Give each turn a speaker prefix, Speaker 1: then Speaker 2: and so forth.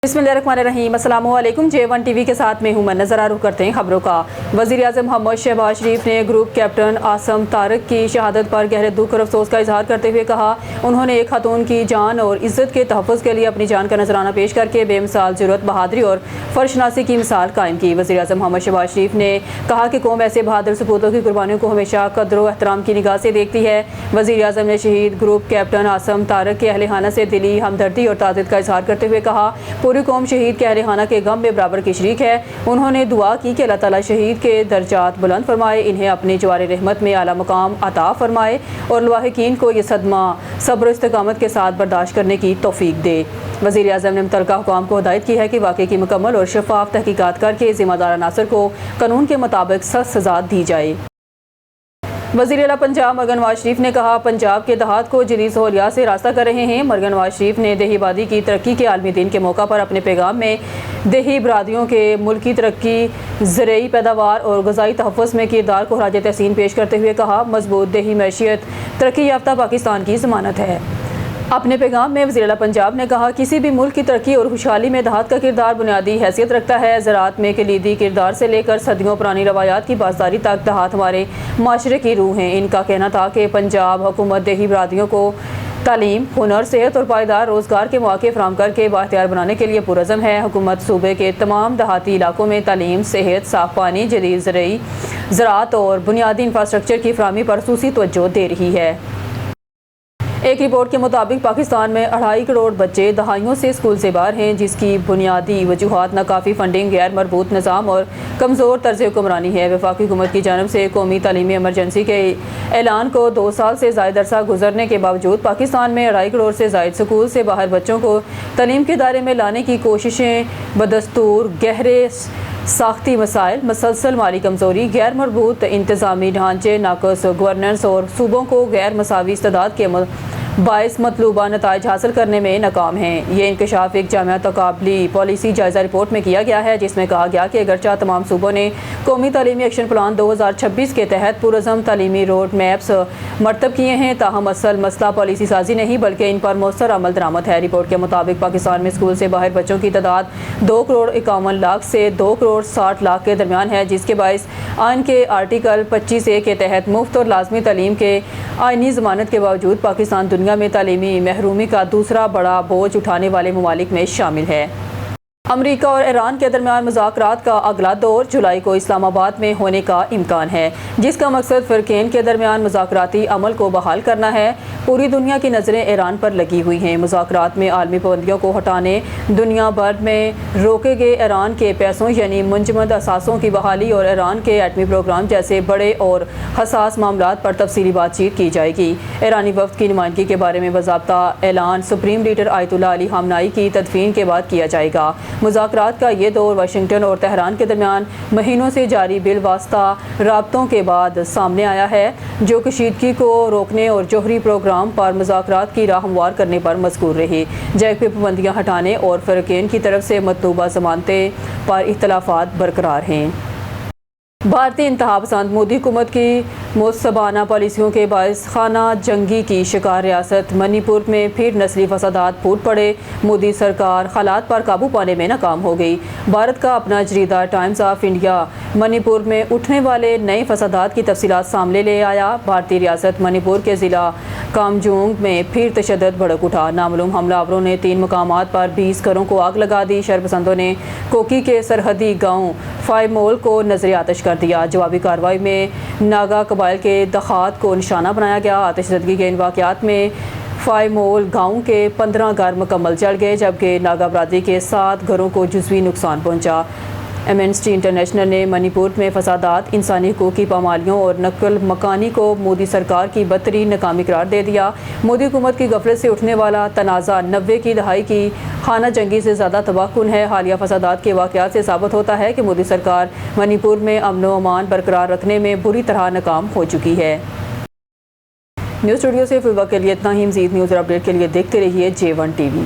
Speaker 1: बिस्मिल्लाहिर्रहमानिर्रहीम। अस्सलाम वालेकुम। J1 टीवी के साथ में हूं मैं। नजर रुख करते हैं खबरों का। वज़ीर आज़म मोहम्मद शहबाज शरीफ ने ग्रुप कैप्टन आसम तारक की शहादत पर गहरे दुख और अफसोस का इजहार करते हुए कहा, उन्होंने एक खातून की जान और इज्जत के तहफ़्फ़ुज़ के लिए अपनी जान का नजराना पेश करके बेमिसाल जुर्रत, बहादुरी और फर्शनासी की मिसाल कायम की। वज़ीर आज़म मोहम्मद शहबाज शरीफ ने कहा कि कौम ऐसे बहादुर सपूतों की कुर्बानियों को हमेशा कद्र व एहतराम की निगाह से देखती है। वज़ीर आज़म ने शहीद ग्रुप कैप्टन आसम तारक के अहले खाना से दिली हमदर्दी और ताज़ियत का इजहार करते हुए कहा, पूरी कौम शहीद के अहले खाना के गम में बराबर की शरीक है। उन्होंने दुआ की कि अल्लाह ताला शहीद के दर्जात बुलंद फरमाए, इन्हें अपनी जवार रहमत में आला मकाम अता फरमाए और लवाहिकीन को ये सदमा सब्र इस्तिकामत के साथ बर्दाश्त करने की तौफीक दे। वज़ीर आज़म ने मुतल्लिका हुकाम को हिदायत की है कि वाक़े की मुकम्मल और शफ़ाफ तहकीकात करके ज़िम्मेदार अनासर को कानून के मुताबिक सख्त सज़ा दी जाए। वज़ीर आला पंजाब मरगन नवाज शरीफ ने कहा, पंजाब के देहात को जदीद सहूलियात से रास्ता कर रहे हैं। मरगन नवाज शरीफ ने देही आबादी की तरक्की के आलमी दिन के मौका पर अपने पैगाम में देही बरादरियों के मुल्की तरक्की, ज़रई पैदावार और ग़िज़ाई तहफ़्फ़ुज़ में किरदार को खराज तहसीन पेश करते हुए कहा, मजबूत देही मैशियत तरक्की याफ्ता पाकिस्तान की ज़मानत है। अपने पैगाम में वज़ीर आला पंजाब ने कहा, किसी भी मुल्क की तरक्की और खुशहाली में देहात का किरदार बुनियादी हैसियत रखता है। ज़राअत में कलीदी किरदार से लेकर सदियों पुरानी रवायात की पासदारी तक देहात हमारे माशरे की रूह हैं। इनका कहना था कि पंजाब हुकूमत देही बरादरियों को तालीम, हुनर, सेहत और पायदार रोज़गार के मौके फराहम करके बाख्तियार बनाने के लिए पुरज़म है। हुकूमत सूबे के तमाम देहाती इलाकों में तालीम, सेहत, साफ़ पानी, जदीद ज़रई ज़राअत और बुनियादी इंफ्रास्ट्रक्चर की फराहमी पर ख़ुसूसी तवज्जो दे रही है। एक रिपोर्ट के मुताबिक पाकिस्तान में 2.5 करोड़ बच्चे दहाइयों से स्कूल से बाहर हैं, जिसकी बुनियादी वजूहात नाकाफ़ी फंडिंग, गैर मरबूत निज़ाम और कमज़ोर तर्ज़ हुक्मरानी है। वफाकी हुकूमत की जानब से कौमी तालीमी इमरजेंसी के ऐलान को 2 साल से ज़ायद अरसा गुजरने के बावजूद पाकिस्तान में 2.5 करोड़ से ज़ायद स्कूल से बाहर बच्चों को तालीम के दायरे में लाने की कोशिशें बदस्तूर गहरे साख्ती मसाइल, मसलसल माली कमज़ोरी, गैर मरबूत इंतज़ामी ढांचे, नाक़स गवर्नेंस और सूबों को गैर मसावी इस्तेदाद के बाइस मतलूबा नताइज हासिल करने में नाकाम हैं। ये इंकशाफ एक जामिया तकाबली पॉलिसी जायज़ा रिपोर्ट में किया गया है, जिसमें कहा गया कि अगरचा तमाम सूबों ने कौमी तालीमी एक्शन प्लान 2026 के तहत पुरज़म तालीमी रोड मैप्स मरतब किए हैं, ताहम असल मसला पॉलिसी साजी नहीं बल्कि इन पर मौसर अमल दरामद है। रिपोर्ट के मुताबिक पाकिस्तान में स्कूल से बाहर बच्चों की तादाद 2 करोड़ 51 लाख से 2 करोड़ 60 लाख के दरमियान है, जिसके बायस आइन के आर्टिकल 25A के तहत मुफ्त और लाजमी तालीम के आइनी ज़मानत के बावजूद पाकिस्तान दुनिया में तालीमी महरूमी का दूसरा बड़ा बोझ उठाने वाले ममालिक में शामिल है। अमरीका और ईरान के दरमियान मुज़ाकरात का अगला दौर जुलाई को इस्लामाबाद में होने का इम्कान है, जिसका मकसद फ़िरक़ैन के दरमियान मुज़ाकराती अमल को बहाल करना है। पूरी दुनिया की नज़रें ईरान पर लगी हुई हैं। मुज़ाकरात में आलमी पाबंदियों को हटाने, दुनिया भर में रोके गए ईरान के पैसों यानी मुंजमद असासों की बहाली और ईरान के एटमी प्रोग्राम जैसे बड़े और हसास मामलात पर तफसीली बातचीत की जाएगी। ईरानी वफ़द की नुमाइंदगी के बारे में बाज़ाब्ता ऐलान सुप्रीम लीडर आयतुल्लाह अली ख़ामनेई की तदफीन के बाद किया जाएगा। मुज़ाकरात का ये दौर वाशिंगटन और तेहरान के दरमियान महीनों से जारी बिलवास्ता राब्तों के बाद सामने आया है, जो कशीदगी को रोकने और जौहरी प्रोग्राम पर मुज़ाकरात की राह हमवार करने पर मजबूर रहे, जबकि पाबंदियाँ हटाने और फ़िरक़ैन की तरफ से मतलूबा ज़मानतें पर इख्तलाफात बरकरार हैं। भारतीय इंतहा पसंद मोदी हुकूमत की मुस्तबाना पॉलिसियों के बायस खाना जंगी की शिकार रियासत मणिपुर में फिर नस्ली फसादात फूट पड़े। मोदी सरकार हालात पर काबू पाने में नाकाम हो गई। भारत का अपना जरीदा टाइम्स ऑफ इंडिया मणिपुर में उठने वाले नए फसादात की तफसीलात सामने ले आया। भारतीय रियासत मणिपुर के ज़िला कामजोंग में फिर तशद्दुद भड़क उठा। नामालूम हमलावरों ने 3 मकामात पर 20 घरों को आग लगा दी। शरपसंदों ने कोकी के सरहदी गाँव फाइमोल को नजर आतश कर दिया। जवाबी कार्रवाई में नागा कबाइल के दखात को निशाना बनाया गया। आतिशज़दगी के इन वाक़यात में फाइमोल गाँव के 15 घर मुकम्मल जल गए, जबकि नागा बरादरी के 7 घरों को जुज़वी नुकसान पहुँचा। एमनेस्टी इंटरनेशनल ने मणिपुर में फसादात, इंसानी हुकूक की पामालियों और नकल मकानी को मोदी सरकार की बदतरीन नाकामी करार दे दिया। मोदी हुकूमत की गफलत से उठने वाला तनाज़ा 90 की दहाई की खाना जंगी से ज़्यादा तबाहकुन है। हालिया फसादात के वाक़यात से साबित होता है कि मोदी सरकार मणिपुर में अमन व अमान बरकरार रखने में बुरी तरह नाकाम हो चुकी है। न्यूज़ स्टूडियो से फिलहाल के लिए इतना ही। मज़ीद न्यूज़ और अपडेट के लिए देखते रहिए J1 TV।